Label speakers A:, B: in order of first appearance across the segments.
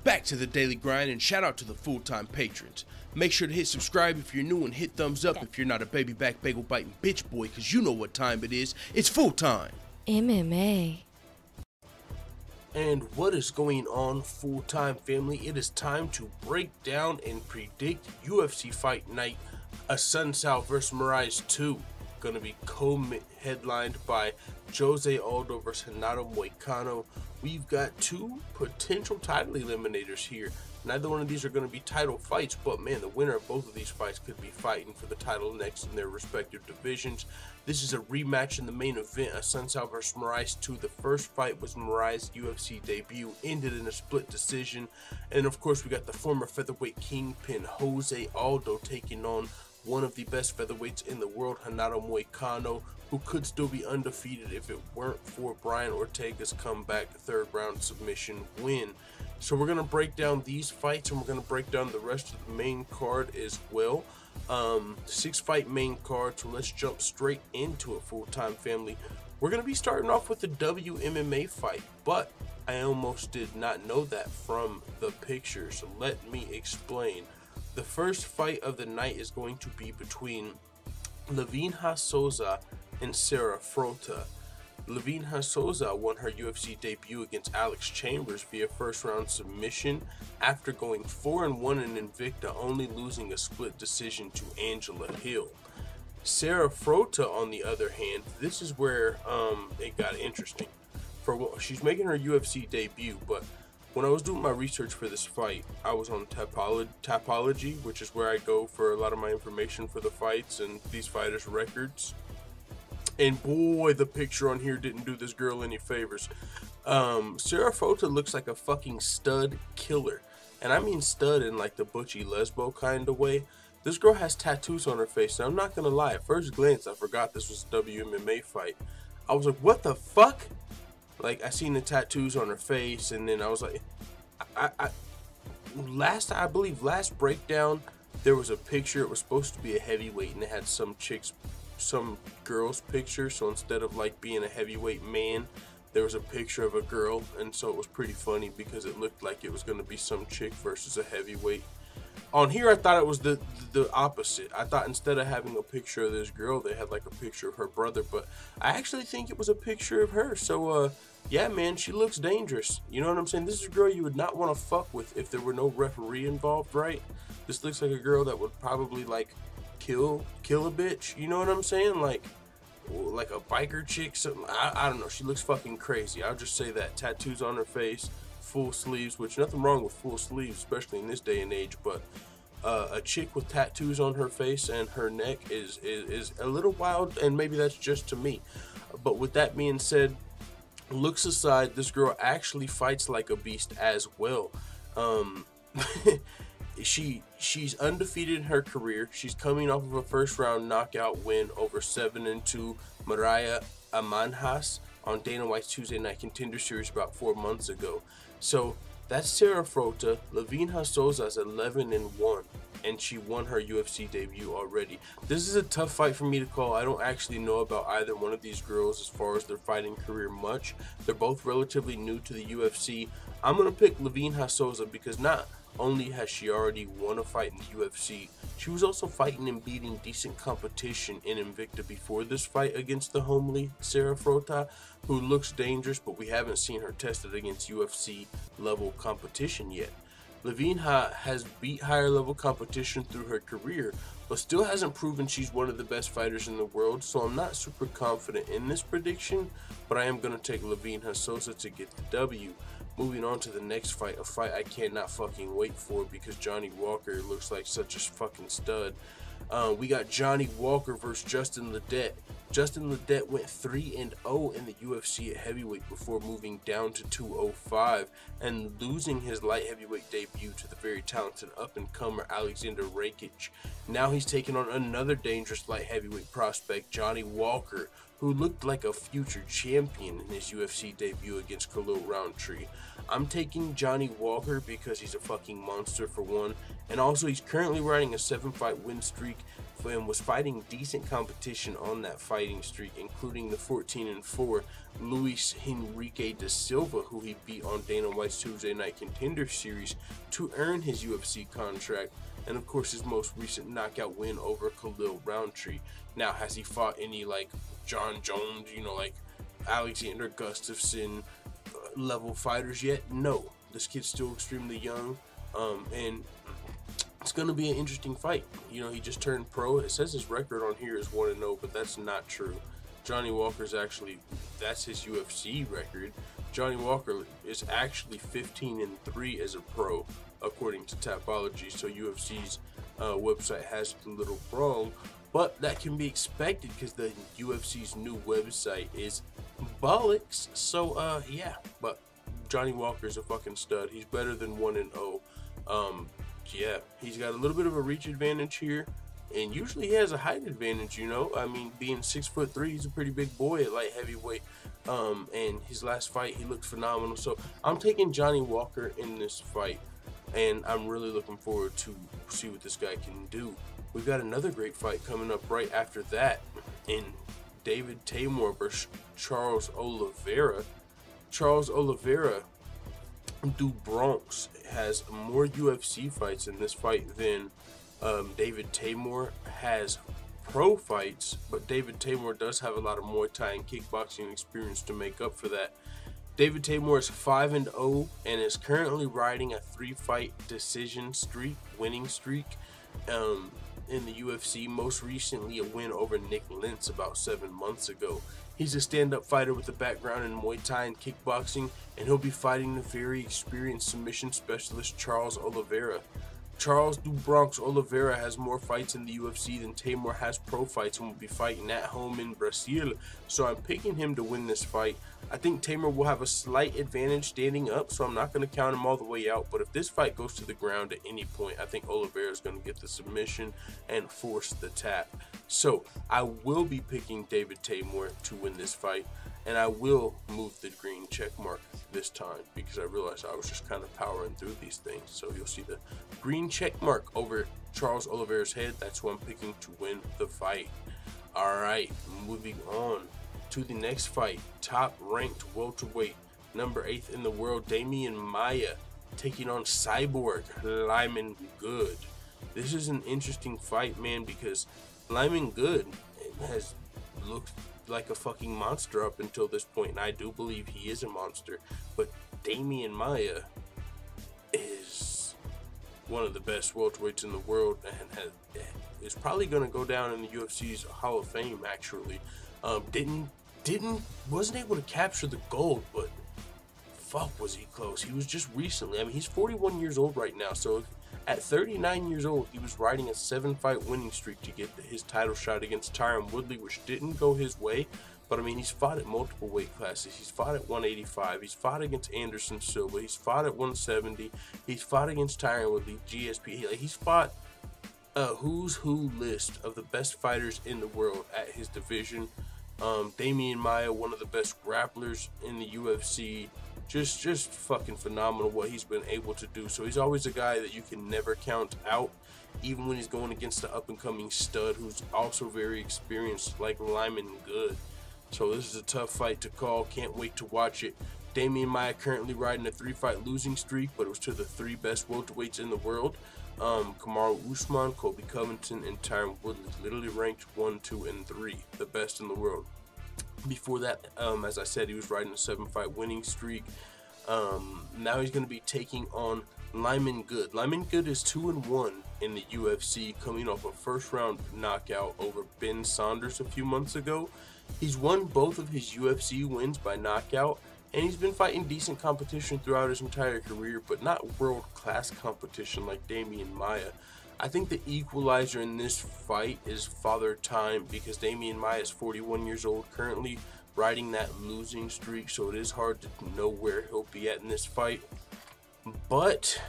A: Back to the daily grind, and shout out to the full-time patrons. Make sure to hit subscribe if you're new and hit thumbs up if you're not a baby back bagel biting bitch boy, cause you know what time it is. It's full time.
B: MMA.
A: And what is going on, full-time family? It is time to break down and predict UFC Fight Night Assuncao vs. Moraes 2. Gonna be co-headlined by Jose Aldo vs. Nadav Moicano. We've got two potential title eliminators here. Neither one of these are going to be title fights, but man, the winner of both of these fights could be fighting for the title next in their respective divisions. This is a rematch in the main event, Assuncao vs. Moraes 2. The first fight was Moraes' UFC debut, ended in a split decision. And of course, we got the former featherweight kingpin Jose Aldo taking on one of the best featherweights in the world, Nadav Moicano, who could still be undefeated if it weren't for Brian Ortega's comeback third round submission win. So we're going to break down these fights, and we're going to break down the rest of the main card as well. 6-fight main card, so let's jump straight into it, full-time family. We're going to be starting off with the WMMA fight, but I almost did not know that from the picture, so let me explain. The first fight of the night is going to be between Livinha Souza and Sarah Frota. Livinha Souza won her UFC debut against Alex Chambers via first round submission after going 4-1 in Invicta, only losing a split decision to Angela Hill. Sarah Frota, on the other hand, this is where it got interesting. She's making her UFC debut, but when I was doing my research for this fight, I was on Tapology, which is where I go for a lot of my information for the fights and these fighters' records. And boy, the picture on here didn't do this girl any favors. Sarah Frota looks like a fucking stud killer. And I mean stud in like the Butchie Lesbo kind of way. This girl has tattoos on her face, and I'm not gonna lie, at first glance I forgot this was a WMMA fight. I was like, what the fuck? Like, I seen the tattoos on her face, and then I was like, I believe last breakdown, there was a picture. It was supposed to be a heavyweight, and it had some girl's picture. So instead of like being a heavyweight man, there was a picture of a girl, and so it was pretty funny because it looked like it was going to be some chick versus a heavyweight. On here, I thought it was the opposite. I thought instead of having a picture of this girl, they had like a picture of her brother, but I actually think it was a picture of her. So, yeah, man, she looks dangerous. You know what I'm saying? This is a girl you would not want to fuck with if there were no referee involved, right? This looks like a girl that would probably, like, kill a bitch. You know what I'm saying? Like a biker chick, something. I don't know. She looks fucking crazy. I'll just say that. Tattoos on her face, full sleeves, which nothing wrong with full sleeves, especially in this day and age, but a chick with tattoos on her face and her neck is a little wild, and maybe that's just to me. But with that being said, looks aside, this girl actually fights like a beast as well. She's undefeated in her career. She's coming off of a first round knockout win over 7-2 Maria Amanhas on Dana White's Tuesday Night Contender Series about 4 months ago. So that's Sarah Frota. Livinha Souza's 11-1, and she won her UFC debut already. This is a tough fight for me to call. I don't actually know about either one of these girls as far as their fighting career much. They're both relatively new to the UFC. I'm going to pick Livinha Souza because not only has she already won a fight in the UFC, she was also fighting and beating decent competition in Invicta before this fight against the homely Sarah Frota, who looks dangerous, but we haven't seen her tested against UFC level competition yet. Livinha has beat higher level competition through her career, but still hasn't proven she's one of the best fighters in the world, so I'm not super confident in this prediction, but I am going to take Livinha Souza to get the W. Moving on to the next fight, a fight I cannot fucking wait for because Johnny Walker looks like such a fucking stud. We got Johnny Walker versus Justin Ledet. Justin Ledet went 3-0 in the UFC at heavyweight before moving down to 205 and losing his light heavyweight debut to the very talented up-and-comer Alexander Rakic. Now he's taking on another dangerous light heavyweight prospect, Johnny Walker, who looked like a future champion in his UFC debut against Khalil Roundtree. I'm taking Johnny Walker because he's a fucking monster for one, and also he's currently riding a 7-fight win streak and was fighting decent competition on that fighting streak, including the 14-4 Luis Henrique da Silva, who he beat on Dana White's Tuesday Night Contender Series to earn his UFC contract, and of course his most recent knockout win over Khalil Roundtree. Now, has he fought any like John Jones, you know, like Alexander Gustafsson level fighters yet? No, this kid's still extremely young, and it's going to be an interesting fight. You know, he just turned pro. It says his record on here is 1-0, but that's not true. Johnny Walker's actually, that's his UFC record. Johnny Walker is actually 15-3 as a pro, according to Tapology. So UFC's website has it a little wrong, but that can be expected because the UFC's new website is bollocks. So yeah, but Johnny Walker's a fucking stud. He's better than 1-0. Yeah, he's got a little bit of a reach advantage here, and usually he has a height advantage, you know. I mean, being 6'3", he's a pretty big boy at light heavyweight. And his last fight, he looked phenomenal. So I'm taking Johnny Walker in this fight, and I'm really looking forward to see what this guy can do. We've got another great fight coming up right after that in David Taymor versus Charles Oliveira. Charles Oliveira du Bronx has more UFC fights in this fight than David Taymor has pro fights, but David Taymor does have a lot of Muay Thai and kickboxing experience to make up for that. David Taymor is 5-0 and is currently riding a 3-fight decision streak, winning streak in the UFC. Most recently a win over Nick Lentz about 7 months ago. He's a stand-up fighter with a background in Muay Thai and kickboxing, and he'll be fighting the very experienced submission specialist Charles Oliveira. Charles du Bronx Oliveira has more fights in the UFC than Taymor has pro fights and will be fighting at home in Brazil, so I'm picking him to win this fight. I think Taymor will have a slight advantage standing up, so I'm not going to count him all the way out, but if this fight goes to the ground at any point, I think Oliveira is going to get the submission and force the tap. So I will be picking David Taymor to win this fight, and I will move the green check mark this time because I realized I was just kind of powering through these things. So you'll see the green check mark over Charles Oliveira's head. That's who I'm picking to win the fight. All right, moving on to the next fight. Top ranked welterweight, number 8 in the world, Damian Maia taking on Cyborg Lyman Good. This is an interesting fight, man, because Lyman Good has looked like a fucking monster up until this point, and I do believe he is a monster, but Damian Maia is one of the best welterweights in the world and is probably going to go down in the UFC's Hall of Fame, actually. Wasn't able to capture the gold, but fuck was he close. He was just recently, I mean, he's 41 years old right now, so at 39 years old, he was riding a 7-fight winning streak to get his title shot against Tyron Woodley, which didn't go his way. But, I mean, he's fought at multiple weight classes. He's fought at 185. He's fought against Anderson Silva. He's fought at 170. He's fought against Tyron Woodley, GSP. He's fought a who's who list of the best fighters in the world at his division. Damian Maia, one of the best grapplers in the UFC. Just fucking phenomenal what he's been able to do. So he's always a guy that you can never count out, even when he's going against the up-and-coming stud who's also very experienced like Lyman Good. So this is a tough fight to call. Can't wait to watch it. Damian Maia currently riding a 3-fight losing streak, but it was to the 3 best welterweights in the world. Kamaru Usman, Colby Covington, and Tyron Woodley, literally ranked 1, 2, and 3, the best in the world. Before that, as I said, he was riding a 7-fight winning streak. Now he's going to be taking on Lyman Good. Lyman Good is 2-1 in the UFC, coming off a first-round knockout over Ben Saunders a few months ago. He's won both of his UFC wins by knockout, and he's been fighting decent competition throughout his entire career, but not world-class competition like Damian Maia. I think the equalizer in this fight is Father Time, because Damian Maia is 41 years old, currently riding that losing streak, so it is hard to know where he'll be at in this fight. But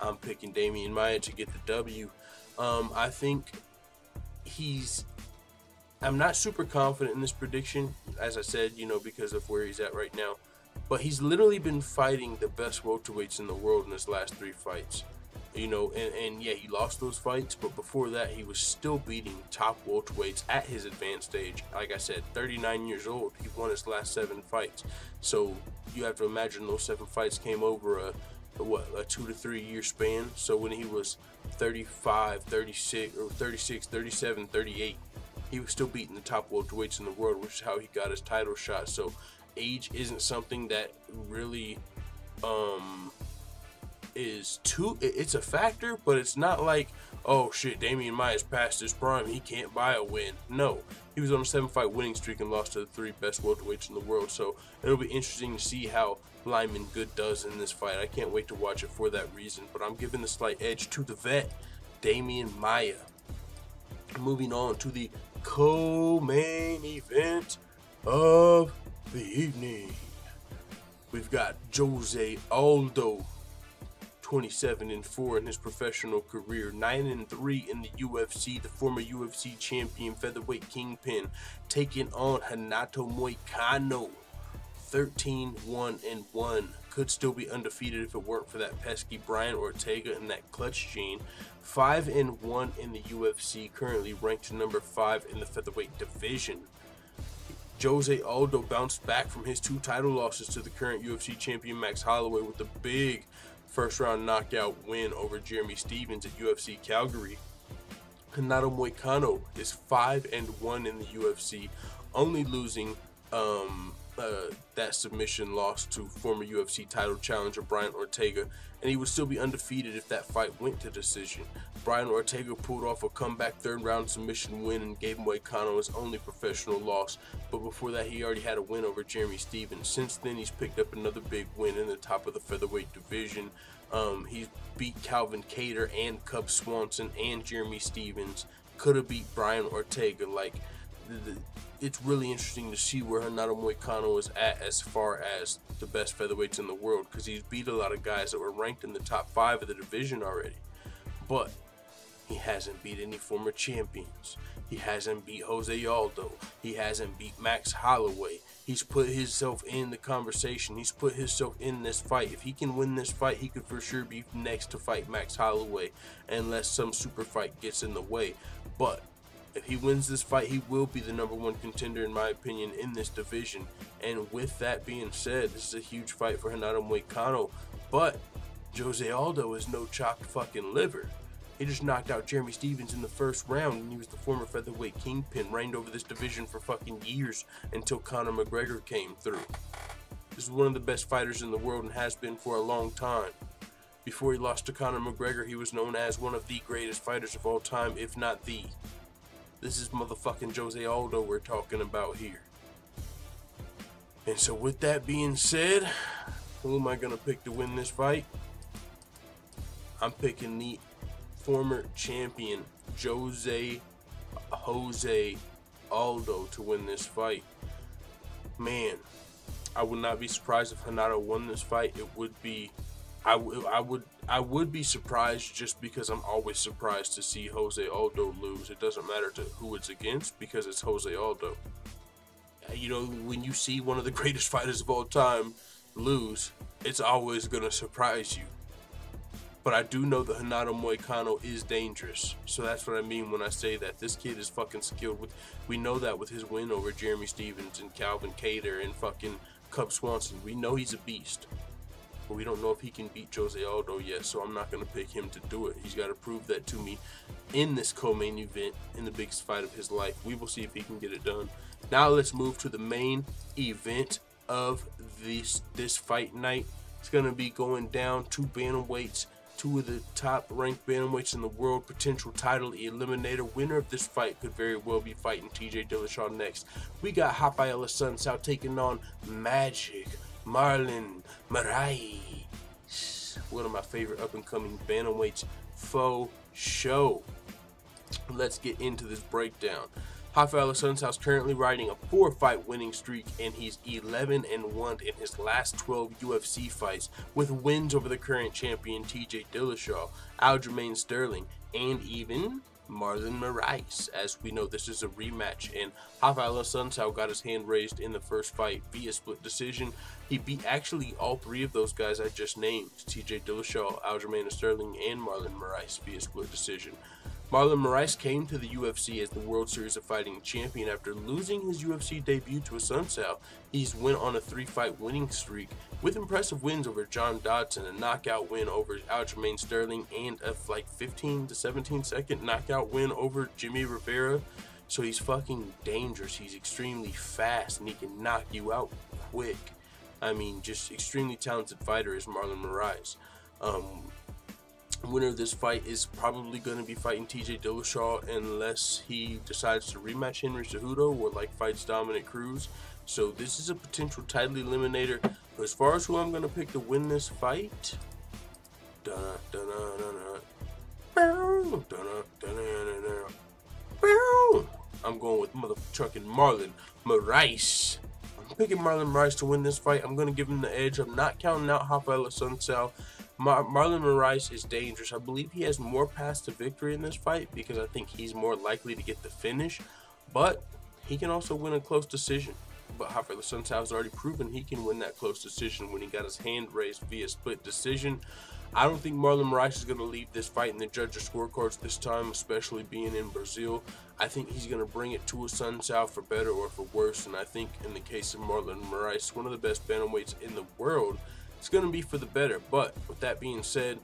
A: I'm picking Damian Maia to get the W. I think I'm not super confident in this prediction, as I said, you know, because of where he's at right now. But he's literally been fighting the best welterweights in the world in his last 3 fights. You know, and yeah, he lost those fights, but before that, he was still beating top welterweights at his advanced age. Like I said, 39 years old, he won his last 7 fights. So you have to imagine those 7 fights came over a 2 to 3 year span. So when he was 35, 36, or 36, 37, 38, he was still beating the top welterweights in the world, which is how he got his title shot. So age isn't something that really it's a factor, but it's not like, oh shit, Damian Maia's past his prime, he can't buy a win. No, he was on a 7-fight winning streak and lost to the 3 best welterweights in the world. So it'll be interesting to see how Lyman Good does in this fight. I can't wait to watch it for that reason, but I'm giving the slight edge to the vet, Damian Maia. Moving on to the co-main event of the evening, we've got Jose Aldo, 27-4 in his professional career, 9-3 in the UFC. The former UFC champion, featherweight kingpin, taking on Renato Moicano, 13-1-1. Could still be undefeated if it weren't for that pesky Brian Ortega and that clutch gene. 5-1 in the UFC, currently ranked number 5 in the featherweight division. Jose Aldo bounced back from his 2 title losses to the current UFC champion Max Holloway with a big first-round knockout win over Jeremy Stephens at UFC Calgary. Renato Moicano is 5-1 in the UFC, only losing that submission loss to former UFC title challenger Brian Ortega, and he would still be undefeated if that fight went to decision. Brian Ortega pulled off a comeback 3rd-round submission win and gave Moicano his only professional loss, but before that he already had a win over Jeremy Stephens. Since then he's picked up another big win in the top of the featherweight division. He's beat Calvin Kattar and Cub Swanson and Jeremy Stephens. Could have beat Brian Ortega. Like, it's really interesting to see where Renato Moicano is at as far as the best featherweights in the world, because he's beat a lot of guys that were ranked in the top 5 of the division already. But he hasn't beat any former champions. He hasn't beat Jose Aldo. He hasn't beat Max Holloway. He's put himself in the conversation. He's put himself in this fight. If he can win this fight, he could for sure be next to fight Max Holloway, unless some super fight gets in the way. But if he wins this fight, he will be the number 1 contender, in my opinion, in this division. And with that being said, this is a huge fight for Renato Moicano. But Jose Aldo is no chopped fucking liver. He just knocked out Jeremy Stephens in the 1st round, and he was the former featherweight kingpin, reigned over this division for fucking years until Conor McGregor came through. This is one of the best fighters in the world and has been for a long time. Before he lost to Conor McGregor, he was known as one of the greatest fighters of all time, if not the. This is motherfucking Jose Aldo we're talking about here. And so with that being said, who am I going to pick to win this fight? I'm picking the former champion Jose Aldo to win this fight. Man, I would not be surprised if Renato won this fight. It would be, I would be surprised, just because I'm always surprised to see Jose Aldo lose. It doesn't matter to who it's against, because it's Jose Aldo. You know, when you see one of the greatest fighters of all time lose, it's always gonna surprise you. But I do know that Renato Moicano is dangerous. So that's what I mean when I say that. This kid is fucking skilled. We know that with his win over Jeremy Stephens and Calvin Kattar and fucking Cub Swanson. We know he's a beast. But we don't know if he can beat Jose Aldo yet, so I'm not going to pick him to do it. He's got to prove that to me in this co-main event, in the biggest fight of his life. We will see if he can get it done. Now let's move to the main event of this fight night. It's going to be going down 2 bantamweights. 2 of the top-ranked bantamweights in the world, potential title eliminator. Winner of this fight could very well be fighting TJ Dillashaw next. We got Rafael Assuncao taking on Magic Marlon Moraes, one of my favorite up-and-coming bantamweights for show. Let's get into this breakdown. Rafael Assuncao is currently riding a 4-fight winning streak, and he's 11-1 in his last 12 UFC fights, with wins over the current champion TJ Dillashaw, Aljamain Sterling, and even Marlon Moraes. As we know, this is a rematch, and Rafael Assuncao got his hand raised in the first fight via split decision. He beat actually all three of those guys I just named, TJ Dillashaw, Aljamain Sterling, and Marlon Moraes via split decision. Marlon Moraes came to the UFC as the World Series of Fighting champion after losing his UFC debut to Assuncao. He's went on a 3-fight winning streak with impressive wins over John Dodson, a knockout win over Aljamain Sterling, and a like 15 to 17 second knockout win over Jimmy Rivera. So he's fucking dangerous. He's extremely fast and he can knock you out quick. I mean, just extremely talented fighter is Marlon Moraes. Winner of this fight is probably going to be fighting TJ Dillashaw unless he decides to rematch Henry Cejudo or like fights Dominic Cruz. So this is a potential title eliminator. But as far as who I'm going to pick to win this fight, I'm going with motherfucking Marlon Moraes. I'm picking Marlon Moraes to win this fight. I'm going to give him the edge. I'm not counting out Rafael Assuncao. Marlon Moraes is dangerous. I believe he has more paths to victory in this fight because I think he's more likely to get the finish, but he can also win a close decision. But Rafael Assuncao has already proven he can win that close decision when he got his hand raised via split decision. I don't think Marlon Moraes is going to leave this fight in the judges' scorecards this time, especially being in Brazil. I think he's going to bring it to Assuncao for better or for worse, and I think in the case of Marlon Moraes, one of the best bantamweights in the world, it's going to be for the better. But with that being said,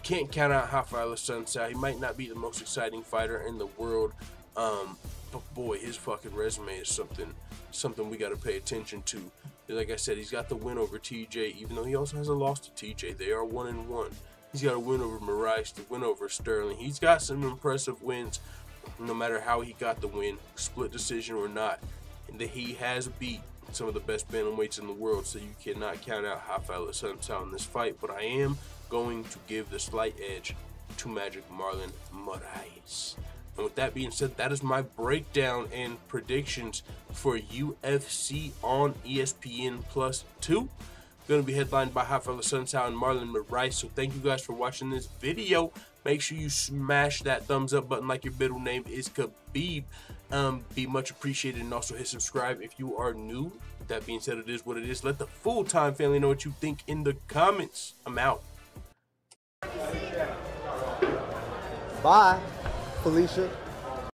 A: can't count out Rafael Assuncao. He might not be the most exciting fighter in the world, but boy, his fucking resume is something we got to pay attention to. Like I said, he's got the win over TJ, even though he also has a loss to TJ. They are 1-1. He's got a win over Moraes, the win over Sterling. He's got some impressive wins, no matter how he got the win, split decision or not. And that he has beat some of the best bantamweights in the world, so you cannot count out Rafael Assuncao in this fight. But I am going to give the slight edge to Magic Marlon Moraes. And with that being said, that is my breakdown and predictions for UFC on ESPN Plus 2. Going to be headlined by Rafael Assuncao and Marlon Moraes. So thank you guys for watching this video. Make sure you smash that thumbs up button like your middle name is Khabib. Be much appreciated, and also hit subscribe if you are new. With that being said, it is what it is. Let the full-time family know what you think in the comments. I'm out.
B: Bye, Felicia.